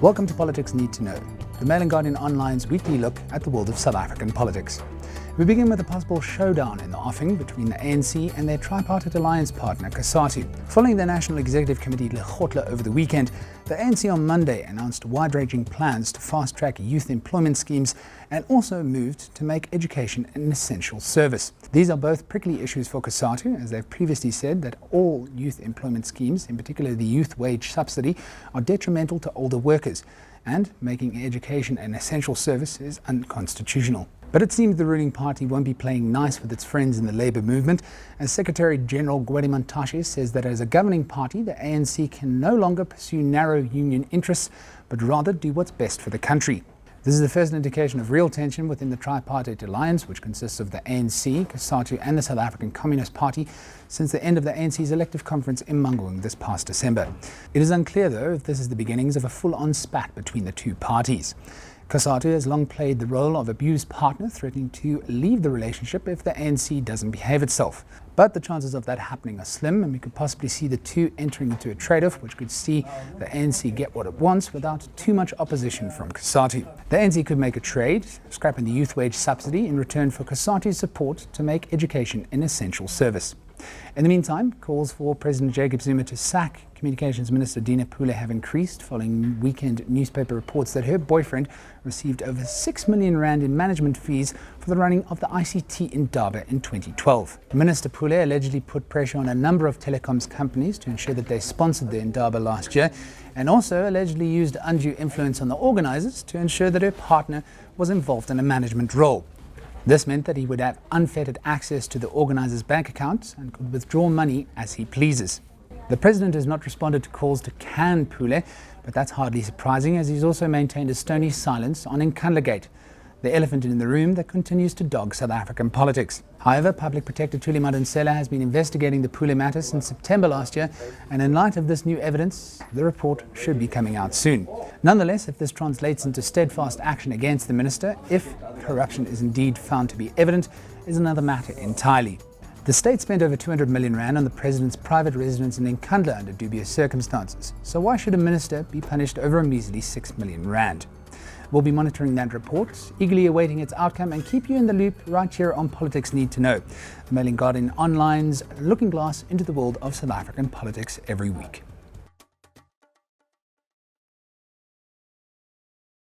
Welcome to Politics Need to Know, the Mail and Guardian Online's weekly look at the world of South African politics. We begin with a possible showdown in the offing between the ANC and their tripartite alliance partner, Cosatu. Following the National Executive Committee Lekgotla over the weekend, the ANC on Monday announced wide-ranging plans to fast-track youth employment schemes and also moved to make education an essential service. These are both prickly issues for Cosatu, as they've previously said that all youth employment schemes, in particular the youth wage subsidy, are detrimental to older workers, and making education an essential service is unconstitutional. But it seems the ruling party won't be playing nice with its friends in the Labour movement, as Secretary-General Gwedimantashe says that as a governing party, the ANC can no longer pursue narrow union interests, but rather do what's best for the country. This is the first indication of real tension within the tripartite alliance, which consists of the ANC, Cosatu and the South African Communist Party, since the end of the ANC's elective conference in Mangaung this past December. It is unclear, though, if this is the beginnings of a full-on spat between the two parties. Cosatu has long played the role of abused partner, threatening to leave the relationship if the ANC doesn't behave itself. But the chances of that happening are slim, and we could possibly see the two entering into a trade-off which could see the ANC get what it wants without too much opposition from Cosatu. The ANC could make a trade, scrapping the youth wage subsidy in return for Cosatu's support to make education an essential service. In the meantime, calls for President Jacob Zuma to sack Communications Minister Dina Pule have increased following weekend newspaper reports that her boyfriend received over 6 million rand in management fees for the running of the ICT in Durban in 2012. Minister Pule allegedly put pressure on a number of telecoms companies to ensure that they sponsored the Indaba last year, and also allegedly used undue influence on the organisers to ensure that her partner was involved in a management role. This meant that he would have unfettered access to the organizers' bank accounts and could withdraw money as he pleases. The president has not responded to calls to can Pule, but that's hardly surprising, as he's also maintained a stony silence on Nkandla-gate, the elephant in the room that continues to dog South African politics. However, Public Protector Thuli Madonsela has been investigating the Pule matter since September last year, and in light of this new evidence, the report should be coming out soon. Nonetheless, if this translates into steadfast action against the minister, if corruption is indeed found to be evident, is another matter entirely. The state spent over 200 million rand on the president's private residence in Nkandla under dubious circumstances, so why should a minister be punished over a measly 6 million rand? We'll be monitoring that report, eagerly awaiting its outcome, and keep you in the loop right here on Politics Need to Know, the Mail and Guardian Online's looking glass into the world of South African politics every week.